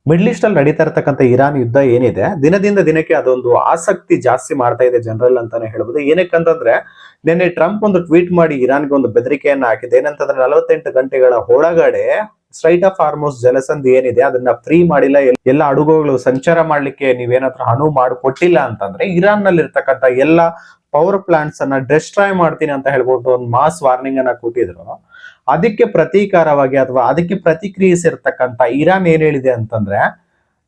Middle East ಅಲ್ಲಿ ನಡೀತಾ ಇರತಕ್ಕಂಥ ಇರಾನ್ ಯುದ್ಧ ಏನಿದೆ ದಿನದಿಂದ ದಿನಕ್ಕೆ ಅದೊಂದು ಆಸಕ್ತಿ ಜಾಸ್ತಿ ಮಾಡ್ತಾ ಇದೆ ಜನರಲ್ ಅಂತಾನೆ ಹೇಳ್ಬೋದು. ಏನಕ್ಕಂತಂದ್ರೆ ನಿನ್ನೆ ಟ್ರಂಪ್ ಒಂದು ಟ್ವೀಟ್ ಮಾಡಿ ಇರಾನ್ಗೆ ಒಂದು ಬೆದರಿಕೆಯನ್ನ ಹಾಕಿದೆ. ಏನಂತಂದ್ರೆ 48 ಗಂಟೆಗಳ ಒಳಗಡೆ ಸ್ಟ್ರೈಟ್ ಆಫ್ ಹಾರ್ಮೋಸ್ ಜಲಸಂಧಿ ಏನಿದೆ ಅದನ್ನ ಫ್ರೀ ಮಾಡಿಲ್ಲ, ಎಲ್ಲ ಹಡಗುಗಳು ಸಂಚಾರ ಮಾಡ್ಲಿಕ್ಕೆ ನೀವೇನಾದ್ರೂ ಅನುವು ಮಾಡಿಕೊಟ್ಟಿಲ್ಲ ಅಂತಂದ್ರೆ ಇರಾನ್ ನಲ್ಲಿ ಇರ್ತಕ್ಕಂಥ ಎಲ್ಲ ಪವರ್ ಪ್ಲಾಂಟ್ಸ್ ಅನ್ನ ಡಿಸ್ಟ್ರಾಯ್ ಮಾಡ್ತೀನಿ ಅಂತ ಹೇಳ್ಬಿಟ್ಟು ಒಂದು ಮಾಸ್ ವಾರ್ನಿಂಗ್ ಅನ್ನ ಕೊಟ್ಟಿದ್ರು. ಅದಕ್ಕೆ ಪ್ರತೀಕಾರವಾಗಿ ಅಥವಾ ಅದಕ್ಕೆ ಪ್ರತಿಕ್ರಿಯಿಸಿರ್ತಕ್ಕಂಥ ಇರಾನ್ ಏನ್ ಹೇಳಿದೆ ಅಂತಂದ್ರೆ,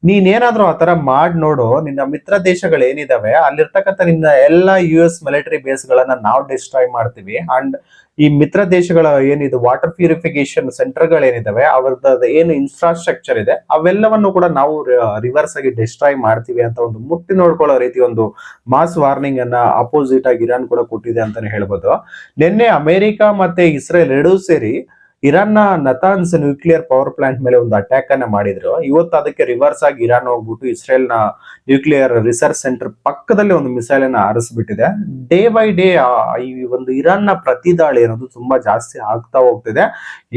ನೀನೇನಾದ್ರೂ ಆತರ ಮಾಡ್ ನೋಡು, ನಿನ್ನ ಮಿತ್ರ ದೇಶಗಳು ಏನಿದಾವೆ ಅಲ್ಲಿರ್ತಕ್ಕಂಥ ನಿನ್ನ ಎಲ್ಲಾ US ಮಿಲಿಟರಿ ಬೇಸ್ ಗಳನ್ನ ನಾವು ಡಿಸ್ಟ್ರಾಯ್ ಮಾಡ್ತೀವಿ. ಅಂಡ್ ಈ ಮಿತ್ರ ದೇಶಗಳ ಏನಿದೆ ವಾಟರ್ ಪ್ಯೂರಿಫಿಕೇಶನ್ ಸೆಂಟರ್ ಗಳೇನಿದಾವೆ ಅವ್ರದ್ದು ಏನು ಇನ್ಫ್ರಾಸ್ಟ್ರಕ್ಚರ್ ಇದೆ ಅವೆಲ್ಲವನ್ನು ಕೂಡ ನಾವು ರಿವರ್ಸ್ ಆಗಿ ಡಿಸ್ಟ್ರಾಯ್ ಮಾಡ್ತೀವಿ ಅಂತ ಒಂದು ಮುಟ್ಟಿ ನೋಡ್ಕೊಳ್ಳೋ ರೀತಿ ಒಂದು ಮಾಸ್ ವಾರ್ನಿಂಗ್ ಅನ್ನ ಅಪೋಸಿಟ್ ಆಗಿ ಇರಾನ್ ಕೂಡ ಕೊಟ್ಟಿದೆ ಅಂತಾನೆ ಹೇಳ್ಬೋದು. ನಿನ್ನೆ ಅಮೆರಿಕ ಮತ್ತೆ ಇಸ್ರೇಲ್ ಎರಡೂ ಸೇರಿ ಇರಾನ್ ನ ನತಾನ್ಸ್ ನ್ಯೂಕ್ಲಿಯರ್ ಪವರ್ ಪ್ಲಾಂಟ್ ಮೇಲೆ ಒಂದು ಅಟ್ಯಾಕ್ ಅನ್ನ ಮಾಡಿದ್ರು. ಇವತ್ತು ಅದಕ್ಕೆ ರಿವರ್ಸ್ ಆಗಿ ಇರಾನ್ ಹೋಗ್ಬಿಟ್ಟು ಇಸ್ರೇಲ್ ನ ನ್ಯೂಕ್ಲಿಯರ್ ರಿಸರ್ಚ್ ಸೆಂಟರ್ ಪಕ್ಕದಲ್ಲಿ ಒಂದು ಮಿಸೈಲ್ ಅನ್ನ ಹಾರಿಸ್ಬಿಟ್ಟಿದೆ. ಡೇ ಬೈ ಡೇ ಈ ಒಂದು ಇರಾನ್ ನ ಪ್ರತಿ ದಾಳಿ ಅನ್ನೋದು ತುಂಬಾ ಜಾಸ್ತಿ ಆಗ್ತಾ ಹೋಗ್ತಿದೆ.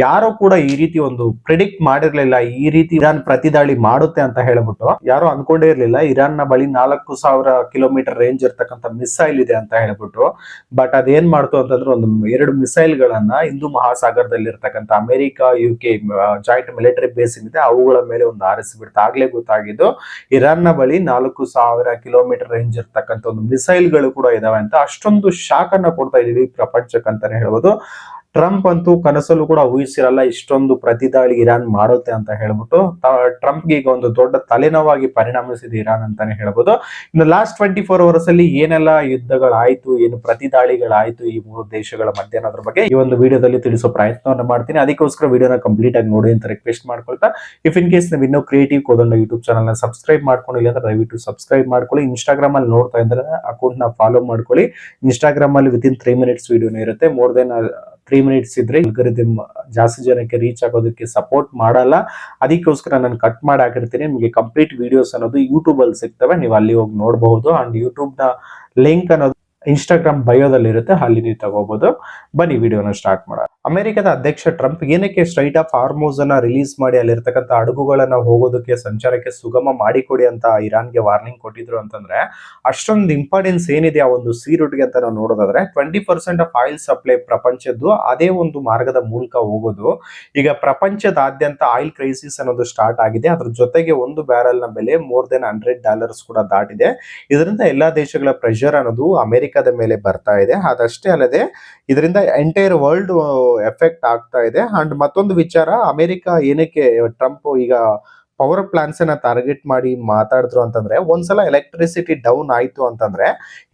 ಯಾರು ಕೂಡ ಈ ರೀತಿ ಒಂದು ಪ್ರಿಡಿಕ್ಟ್ ಮಾಡಿರ್ಲಿಲ್ಲ, ಈ ರೀತಿ ಇರಾನ್ ಪ್ರತಿ ದಾಳಿ ಮಾಡುತ್ತೆ ಅಂತ ಹೇಳ್ಬಿಟ್ಟು ಯಾರು ಅನ್ಕೊಂಡೇ ಇರ್ಲಿಲ್ಲ. ಇರಾನ್ ನ ಬಳಿ 4000 ಕಿಲೋಮೀಟರ್ ರೇಂಜ್ ಇರ್ತಕ್ಕಂಥ ಮಿಸೈಲ್ ಇದೆ ಅಂತ ಹೇಳ್ಬಿಟ್ಟು. ಬಟ್ ಅದೇನ್ ಮಾಡ್ತು ಅಂತಂದ್ರೆ ಒಂದು 2 ಮಿಸೈಲ್ ಗಳನ್ನ ಹಿಂದೂ ಮಹಾಸಾಗರದಲ್ಲಿ ಇರ್ತಕ್ಕಂಥ America UK joint military base ಏನಿದೆ ಅವುಗಳ ಮೇಲೆ ಒಂದು ಹಾರಿಸಿಬಿಡ್ತು. ಆಗ್ಲೇ ಗೊತ್ತಾಗಿದ್ದು ಇರಾನ್ ನ ಬಳಿ 4000 ಕಿಲೋಮೀಟರ್ ರೇಂಜ್ ಇರ್ತಕ್ಕಂಥ ಒಂದು ಮಿಸೈಲ್ ಗಳು ಕೂಡ ಇದಾವೆ ಅಂತ. ಅಷ್ಟೊಂದು ಶಾಕ್ ಅನ್ನ ಕೊಡ್ತಾ ಇದೀವಿ ಪ್ರಪಂಚಕ್ಕೆ ಅಂತಾನೆ ಹೇಳ್ಬೋದು. ಟ್ರಂಪ್ ಅಂತೂ ಕನಸಲ್ಲೂ ಕೂಡ ಊಹಿಸಿರಲ್ಲ ಇಷ್ಟೊಂದು ಪ್ರತಿದಾಳಿ ಇರಾನ್ ಮಾಡುತ್ತೆ ಅಂತ ಹೇಳ್ಬಿಟ್ಟು. ಟ್ರಂಪ್ಗೆ ಈಗ ಒಂದು ದೊಡ್ಡ ತಲೆನೋವಾಗಿ ಪರಿಣಮಿಸಿದೆ ಇರಾನ್ ಅಂತಾನೆ ಹೇಳ್ಬೋದು. ಇನ್ನು ಲಾಸ್ಟ್ 24 ಅವರ್ಸ್ ಅಲ್ಲಿ ಏನೆಲ್ಲ ಯುದ್ಧಗಳಾಯ್ತು, ಏನು ಪ್ರತಿದಾಳಿಗಳಾಯ್ತು ಈ 3 ದೇಶಗಳ ಮಧ್ಯೆ ಅನ್ನೋದ್ರ ಬಗ್ಗೆ ಈ ಒಂದು ವಿಡಿಯೋದಲ್ಲಿ ತಿಳಿಸೋ ಪ್ರಯತ್ನವನ್ನ ಮಾಡ್ತೀನಿ. ಅದಕ್ಕೋಸ್ಕರ ವಿಡಿಯೋನ ಕಂಪ್ಲೀಟ್ ಆಗಿ ನೋಡಿ ಅಂತ ರಿಕ್ವೆಸ್ಟ್ ಮಾಡ್ಕೊಳ್ತಾ, ಇಫ್ ಇನ್ ಕೇಸ್ ನೀವು ಇನ್ನೂ ಕ್ರಿಯೇಟಿವ್ ಕೋದಂಡ ಯೂಟ್ಯೂಬ್ ಚಾನಲ್ ನ ಸಬ್ಸ್ಕ್ರೈಬ್ ಮಾಡ್ಕೊಂಡಿಲ್ಲ ಅಂದ್ರೆ ದಯವಿಟ್ಟು ಸಬ್ಸ್ಕ್ರೈಬ್ ಮಾಡ್ಕೊಳ್ಳಿ. ಇನ್ಸ್ಟಾಗ್ರಾಮ್ ಅಲ್ಲಿ ನೋಡ್ತಾ ಇದ್ರೆ ಅಕೌಂಟ್ ನ ಫಾಲೋ ಮಾಡ್ಕೊಳ್ಳಿ. ಇನ್ಸ್ಟಾಗ್ರಾಮ್ ಅಲ್ಲಿ ವಿತಿನ್ 3 ಮಿನಿಟ್ಸ್ ವಿಡಿಯೋನ ಇರುತ್ತೆ. ಮೋರ್ ದೆನ್ 3 ಮಿನಿಟ್ಸ್ ಇದ್ರೆ ಅಲ್ಗಾರಿದಮ್ ಜಾಸ್ತಿ ಜನಕ್ಕೆ ರೀಚ್ ಆಗೋದಕ್ಕೆ ಸಪೋರ್ಟ್ ಮಾಡಲ್ಲ. ಅದಕ್ಕೋಸ್ಕರ ನಾನು ಕಟ್ ಮಾಡಿ ಹಾಕಿರ್ತೀನಿ. ನಿಮಗೆ ಕಂಪ್ಲೀಟ್ ವಿಡಿಯೋಸ್ ಅನ್ನೋದು ಯೂಟ್ಯೂಬ್ ಅಲ್ಲಿ ಸಿಗ್ತವೆ, ನೀವು ಅಲ್ಲಿ ಹೋಗಿ ನೋಡಬಹುದು. ಅಂಡ್ ಯೂಟ್ಯೂಬ್ ನ ಲಿಂಕ್ ಅನ್ನೋದು ಇನ್ಸ್ಟಾಗ್ರಾಮ್ ಬಯೋದಲ್ಲಿ ಇರುತ್ತೆ, ಅಲ್ಲಿ ನೀವು ತಗೋಬಹುದು. ಬನ್ನಿ ವಿಡಿಯೋನ ಸ್ಟಾರ್ಟ್ ಮಾಡೋಣ. ಅಮೆರಿಕದ ಅಧ್ಯಕ್ಷ ಟ್ರಂಪ್ ಏನಕ್ಕೆ ಸ್ಟ್ರೈಟ್ ಆಫ್ ಹಾರ್ಮೋಸ್ ಅನ್ನ ರಿಲೀಸ್ ಮಾಡಿ ಅಲ್ಲಿರ್ತಕ್ಕಂಥ ಹಡಗುಗಳನ್ನ ಹೋಗೋದಕ್ಕೆ ಸಂಚಾರಕ್ಕೆ ಸುಗಮ ಮಾಡಿಕೊಡಿ ಅಂತ ಇರಾನ್ಗೆ ವಾರ್ನಿಂಗ್ ಕೊಟ್ಟಿದ್ರು ಅಂತಂದ್ರೆ, ಅಷ್ಟೊಂದು ಇಂಪಾರ್ಟೆನ್ಸ್ ಏನಿದೆ ಆ ಒಂದು ಸೀ ರೂಟ್ಗೆ ಅಂತ ನಾವು ನೋಡೋದಾದ್ರೆ 20% ಆಫ್ ಆಯಿಲ್ ಸಪ್ಲೈ ಪ್ರಪಂಚದ್ದು ಅದೇ ಒಂದು ಮಾರ್ಗದ ಮೂಲಕ ಹೋಗೋದು. ಈಗ ಪ್ರಪಂಚದಾದ್ಯಂತ ಆಯಿಲ್ ಕ್ರೈಸಿಸ್ ಅನ್ನೋದು ಸ್ಟಾರ್ಟ್ ಆಗಿದೆ. ಅದ್ರ ಜೊತೆಗೆ ಒಂದು ಬ್ಯಾರಲ್ ನ ಬೆಲೆ ಮೋರ್ ದೆನ್ $100 ಕೂಡ ದಾಟಿದೆ. ಇದರಿಂದ ಎಲ್ಲಾ ದೇಶಗಳ ಪ್ರೆಷರ್ ಅನ್ನೋದು ಅಮೆರಿಕದ ಮೇಲೆ ಬರ್ತಾ ಇದೆ. ಅದಷ್ಟೇ ಅಲ್ಲದೆ ಇದರಿಂದ ಎಂಟೈರ್ ವರ್ಲ್ಡ್ ಎಫೆಕ್ಟ್ ಆಗ್ತಾ ಇದೆ. ಅಂಡ್ ಮತ್ತೊಂದು ವಿಚಾರ, ಅಮೆರಿಕ ಏನಕ್ಕೆ ಟ್ರಂಪ್ ಈಗ ಪವರ್ ಪ್ಲಾಂಟ್ಸ್ ಅನ್ನ ಟಾರ್ಗೆಟ್ ಮಾಡಿ ಮಾತಾಡಿದ್ರು ಅಂತಂದ್ರೆ, ಒಂದ್ಸಲ ಎಲೆಕ್ಟ್ರಿಸಿಟಿ ಡೌನ್ ಆಯ್ತು ಅಂತಂದ್ರೆ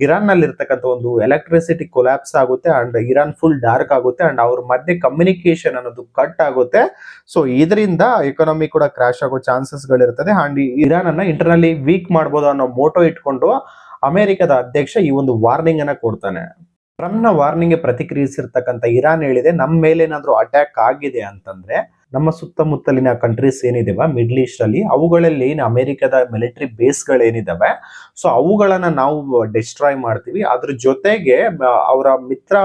ಇರಾನ್ ನಲ್ಲಿ ಇರ್ತಕ್ಕಂಥ ಒಂದು ಎಲೆಕ್ಟ್ರಿಸಿಟಿ ಕೊಲ್ಯಾಪ್ಸ್ ಆಗುತ್ತೆ ಅಂಡ್ ಇರಾನ್ ಫುಲ್ ಡಾರ್ಕ್ ಆಗುತ್ತೆ ಅಂಡ್ ಅವ್ರ ಮಧ್ಯೆ ಕಮ್ಯುನಿಕೇಶನ್ ಅನ್ನೋದು ಕಟ್ ಆಗುತ್ತೆ. ಸೊ ಇದರಿಂದ ಎಕಾನಮಿ ಕೂಡ ಕ್ರಾಶ್ ಆಗೋ ಚಾನ್ಸಸ್ ಗಳಿರ್ತದೆ. ಅಂಡ್ ಇರಾನ್ ಅನ್ನ ಇಂಟರ್ನಲಿ ವೀಕ್ ಮಾಡ್ಬೋದು ಅನ್ನೋ ಮೋಟೋ ಇಟ್ಕೊಂಡು ಅಮೆರಿಕದ ಅಧ್ಯಕ್ಷ ಈ ಒಂದು ವಾರ್ನಿಂಗ್ ಅನ್ನ ಕೊಡ್ತಾನೆ. ಟ್ರಂಪ್ ನ ವಾರ್ನಿಂಗ್ ಗೆ ಪ್ರತಿಕ್ರಿಯಿಸಿರ್ತಕ್ಕಂಥ ಇರಾನ್ ಹೇಳಿದೆ, ನಮ್ಮ ಮೇಲೆ ಏನಾದ್ರೂ ಅಟ್ಯಾಕ್ ಆಗಿದೆ ಅಂತಂದ್ರೆ ನಮ್ಮ ಸುತ್ತಮುತ್ತಲಿನ ಕಂಟ್ರೀಸ್ ಏನಿದಾವೆ ಮಿಡ್ಲ್ ಈಸ್ಟ್ ಅಲ್ಲಿ ಅವುಗಳಲ್ಲಿ ಅಮೆರಿಕದ ಮಿಲಿಟರಿ ಬೇಸ್ ಗಳೇನಿದಾವೆ ಸೊ ಅವುಗಳನ್ನ ನಾವು ಡಿಸ್ಟ್ರಾಯ್ ಮಾಡ್ತೀವಿ. ಅದ್ರ ಜೊತೆಗೆ ಅವರ ಮಿತ್ರ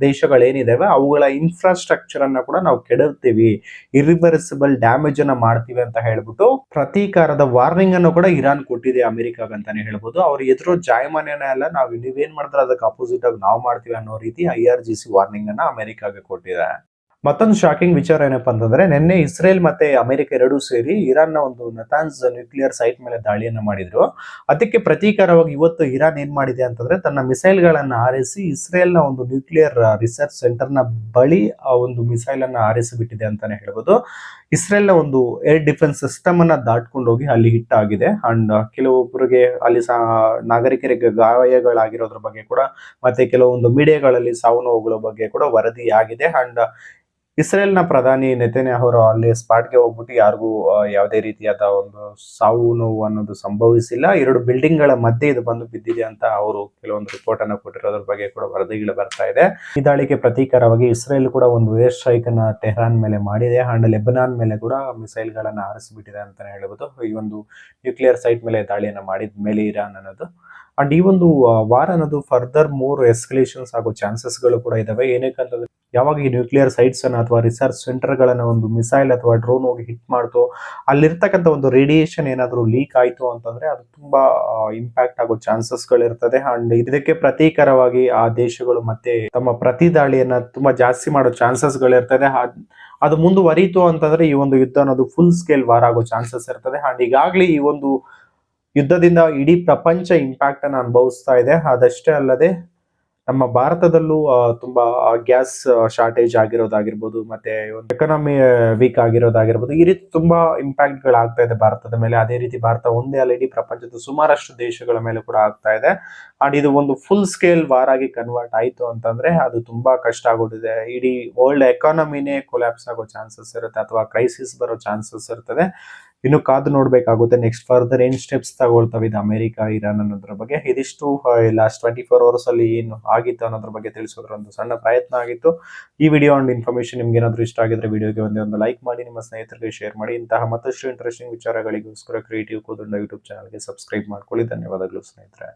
ದೇಶಗಳೇನಿದಾವೆ ಅವುಗಳ ಇನ್ಫ್ರಾಸ್ಟ್ರಕ್ಚರ್ ಅನ್ನ ಕೂಡ ನಾವು ಕೆಡರ್ತೀವಿ, ಇರಿವರ್ಸಿಬಲ್ ಡ್ಯಾಮೇಜ್ ಅನ್ನ ಮಾಡ್ತೀವಿ ಅಂತ ಹೇಳ್ಬಿಟ್ಟು ಪ್ರತೀಕಾರದ ವಾರ್ನಿಂಗ್ ಅನ್ನು ಕೂಡ ಇರಾನ್ ಕೊಟ್ಟಿದೆ ಅಮೆರಿಕಾಗ ಅಂತಾನೆ ಹೇಳ್ಬೋದು. ಅವ್ರು ಎದುರು ಜಾಯಮಾನ್ಯನ ಎಲ್ಲ ನೀವೇನ್ ಮಾಡಿದ್ರೆ ಅದಕ್ಕೆ ಅಪೋಸಿಟ್ ಆಗಿ ನಾವು ಮಾಡ್ತೀವಿ ಅನ್ನೋ ರೀತಿ IRGC ವಾರ್ನಿಂಗ್ ಅನ್ನ ಅಮೆರಿಕಾಗೆ ಕೊಟ್ಟಿದೆ. ಮತ್ತೊಂದು ಶಾಕಿಂಗ್ ವಿಚಾರ ಏನಪ್ಪಾ ಅಂತಂದ್ರೆ, ನಿನ್ನೆ ಇಸ್ರೇಲ್ ಮತ್ತೆ ಅಮೆರಿಕ ಎರಡೂ ಸೇರಿ ಇರಾನ್ ನ ಒಂದು ನತಾನ್ಸ್ ನ್ಯೂಕ್ಲಿಯರ್ ಸೈಟ್ ಮೇಲೆ ದಾಳಿಯನ್ನ ಮಾಡಿದ್ರು. ಅದಕ್ಕೆ ಪ್ರತೀಕಾರವಾಗಿ ಇವತ್ತು ಇರಾನ್ ಏನ್ ಮಾಡಿದೆ ಅಂತಂದ್ರೆ, ತನ್ನ ಮಿಸೈಲ್ ಗಳನ್ನ ಹಾರಿಸಿ ಇಸ್ರೇಲ್ ನ ಒಂದು ನ್ಯೂಕ್ಲಿಯರ್ ರಿಸರ್ಚ್ ಸೆಂಟರ್ ನ ಬಳಿ ಆ ಒಂದು ಮಿಸೈಲ್ ಅನ್ನ ಹಾರಿಸಿಬಿಟ್ಟಿದೆ ಅಂತಾನೆ ಹೇಳ್ಬೋದು. ಇಸ್ರೇಲ್ ನ ಒಂದು ಏರ್ ಡಿಫೆನ್ಸ್ ಸಿಸ್ಟಮ್ ಅನ್ನ ದಾಟ್ಕೊಂಡು ಹೋಗಿ ಅಲ್ಲಿ ಹಿಟ್ ಆಗಿದೆ. ಅಂಡ್ ಕೆಲವೊಬ್ಬರಿಗೆ ಅಲ್ಲಿ ನಾಗರಿಕರಿಗೆ ಗಾಯಗಳಾಗಿರೋದ್ರ ಬಗ್ಗೆ ಕೂಡ ಮತ್ತೆ ಕೆಲವೊಂದು ಮೀಡಿಯಾಗಳಲ್ಲಿ ಸಾವು ನೋವುಗಳ ಬಗ್ಗೆ ಕೂಡ ವರದಿ ಆಗಿದೆ. ಅಂಡ್ ಇಸ್ರೇಲ್ ನ ಪ್ರಧಾನಿ ನೆತನ್ಯಾಹು ಅವರು ಅಲ್ಲಿ ಸ್ಪಾಟ್ಗೆ ಹೋಗ್ಬಿಟ್ಟು ಯಾರಿಗೂ ಯಾವುದೇ ರೀತಿಯಾದ ಒಂದು ಸಾವು ನೋವು ಅನ್ನೋದು ಸಂಭವಿಸಿಲ್ಲ. 2 ಬಿಲ್ಡಿಂಗ್ ಗಳ ಮಧ್ಯೆ ಇದು ಬಂದು ಬಿದ್ದಿದೆ ಅಂತ ಅವರು ಕೆಲವೊಂದು ರಿಪೋರ್ಟ್ ಅನ್ನ ಕೊಟ್ಟಿರೋದ್ರ ಬಗ್ಗೆ ಕೂಡ ವರದಿಗಳು ಬರ್ತಾ ಇದೆ. ಈ ದಾಳಿಗೆ ಪ್ರತೀಕಾರವಾಗಿ ಇಸ್ರೇಲ್ ಕೂಡ ಒಂದು ಏರ್ ಸ್ಟ್ರೈಕ್ ಅನ್ನ ಟೆಹರಾನ್ ಮೇಲೆ ಮಾಡಿದೆ. ಅಂಡ್ ಲೆಬನಾನ್ ಮೇಲೆ ಕೂಡ ಮಿಸೈಲ್ ಗಳನ್ನ ಹಾರಿಸಿಬಿಟ್ಟಿದೆ ಅಂತಾನೆ ಹೇಳ್ಬೋದು. ಈ ಒಂದು ನ್ಯೂಕ್ಲಿಯರ್ ಸೈಟ್ ಮೇಲೆ ದಾಳಿಯನ್ನ ಮಾಡಿದ ಮೇಲೆ ಇರಾನ್ ಅನ್ನೋದು. ಅಂಡ್ ಈ ಒಂದು ವಾರ್ ಅನ್ನೋದು ಫರ್ದರ್ 3 ಎಸ್ಕಲೇಷನ್ಸ್ ಆಗೋ ಚಾನ್ಸಸ್ ಗಳು ಕೂಡ ಇದಾವೆ. ಏನಕ್ಕಂತಂದ್ರೆ ಯಾವಾಗ ಈ ನ್ಯೂಕ್ಲಿಯರ್ ಸೈಟ್ಸ್ ಅನ್ನ ಅಥವಾ ರಿಸರ್ಚ್ ಸೆಂಟರ್ ಗಳನ್ನ ಒಂದು ಮಿಸೈಲ್ ಅಥವಾ ಡ್ರೋನ್ ಹೋಗಿ ಹಿಟ್ ಮಾಡ್ತು, ಅಲ್ಲಿರ್ತಕ್ಕಂಥ ಒಂದು ರೇಡಿಯೇಷನ್ ಏನಾದರೂ ಲೀಕ್ ಆಯ್ತು ಅಂತಂದ್ರೆ ಅದು ತುಂಬಾ ಇಂಪ್ಯಾಕ್ಟ್ ಆಗೋ ಚಾನ್ಸಸ್ ಗಳಿರ್ತದೆ. ಅಂಡ್ ಇದಕ್ಕೆ ಪ್ರತೀಕಾರವಾಗಿ ಆ ದೇಶಗಳು ಮತ್ತೆ ತಮ್ಮ ಪ್ರತಿ ದಾಳಿಯನ್ನ ತುಂಬಾ ಜಾಸ್ತಿ ಮಾಡೋ ಚಾನ್ಸಸ್ ಗಳಿರ್ತದೆ. ಅದು ಮುಂದುವರಿತು ಅಂತಂದ್ರೆ ಈ ಒಂದು ಯುದ್ಧ ಅನ್ನೋದು ಫುಲ್ ಸ್ಕೇಲ್ ವಾರ್ ಆಗೋ ಚಾನ್ಸಸ್ ಇರ್ತದೆ. ಅಂಡ್ ಈಗಾಗಲೇ ಈ ಒಂದು ಯುದ್ಧದಿಂದ ಇಡೀ ಪ್ರಪಂಚ ಇಂಪ್ಯಾಕ್ಟ್ ಅನ್ನು ಅನುಭವಿಸ್ತಾ ಇದೆ. ಅದಷ್ಟೇ ಅಲ್ಲದೆ ನಮ್ಮ ಭಾರತದಲ್ಲೂ ತುಂಬಾ ಗ್ಯಾಸ್ ಶಾರ್ಟೇಜ್ ಆಗಿರೋದಾಗಿರ್ಬೋದು, ಮತ್ತೆ ಒಂದು ಎಕನಾಮಿ ವೀಕ್ ಆಗಿರೋದಾಗಿರ್ಬೋದು, ಈ ರೀತಿ ತುಂಬಾ ಇಂಪ್ಯಾಕ್ಟ್ ಗಳಾಗ್ತಾ ಇದೆ ಭಾರತದ ಮೇಲೆ. ಅದೇ ರೀತಿ ಭಾರತ ಒಂದೇ ಅಲ್ಲ, ಇಡೀ ಪ್ರಪಂಚದ ಸುಮಾರಷ್ಟು ದೇಶಗಳ ಮೇಲೆ ಕೂಡ ಆಗ್ತಾ ಇದೆ. ಅಂಡ್ ಇದು ಒಂದು ಫುಲ್ ಸ್ಕೇಲ್ ವಾರ್ ಆಗಿ ಕನ್ವರ್ಟ್ ಆಯ್ತು ಅಂತಂದ್ರೆ ಅದು ತುಂಬಾ ಕಷ್ಟ ಆಗೋದಿದೆ. ಇಡೀ ವರ್ಲ್ಡ್ ಎಕಾನಮಿನೇ ಕೊಲ್ಯಾಪ್ಸ್ ಆಗೋ ಚಾನ್ಸಸ್ ಇರುತ್ತೆ ಅಥವಾ ಕ್ರೈಸಿಸ್ ಬರೋ ಚಾನ್ಸಸ್ ಇರ್ತದೆ. ಇನ್ನು ಕಾದು ನೋಡ್ಬೇಕಾಗುತ್ತೆ ನೆಕ್ಸ್ಟ್ ಫರ್ದರ್ ಏನ್ ಸ್ಟೆಪ್ಸ್ ತಗೊಳ್ತವೆ ಇದು ಅಮೆರಿಕ ಇರಾನ್ ಅನ್ನೋದ್ರ ಬಗ್ಗೆ. ಇದಿಷ್ಟು ಲಾಸ್ಟ್ 24 ಅವರ್ಸ್ ಅಲ್ಲಿ ಏನು ಆಗಿತ್ತು ಅನ್ನೋದ್ರ ಬಗ್ಗೆ ತಿಳಿಸೋದ್ರ ಒಂದು ಸಣ್ಣ ಪ್ರಯತ್ನ ಆಗಿತ್ತು. ಈ ವಿಡಿಯೋ ಅಂಡ್ ಇನ್ಫಾರ್ಮೇಶನ್ ನಿಮ್ಗೆ ಏನಾದ್ರು ಇಷ್ಟ ಆಗಿದ್ರೆ ವಿಡಿಯೋಗೆ ಒಂದು ಲೈಕ್ ಮಾಡಿ, ನಿಮ್ಮ ಸ್ನೇಹಿತರಿಗೆ ಶೇರ್ ಮಾಡಿ. ಇಂತಹ ಮತ್ತಷ್ಟು ಇಂಟ್ರೆಸ್ಟಿಂಗ್ ವಿಚಾರಗಳಿಗೋಸ್ಕರ ಕ್ರಿಯೇಟಿವ್ ಕೋದಂಡ ಯೂಟ್ಯೂಬ್ ಚಾನಲ್ಗೆ ಸಬ್ಸ್ಕ್ರೈಬ್ ಮಾಡ್ಕೊಳ್ಳಿ. ಧನ್ಯವಾದಗಳು ಸ್ನೇಹಿತರೆ.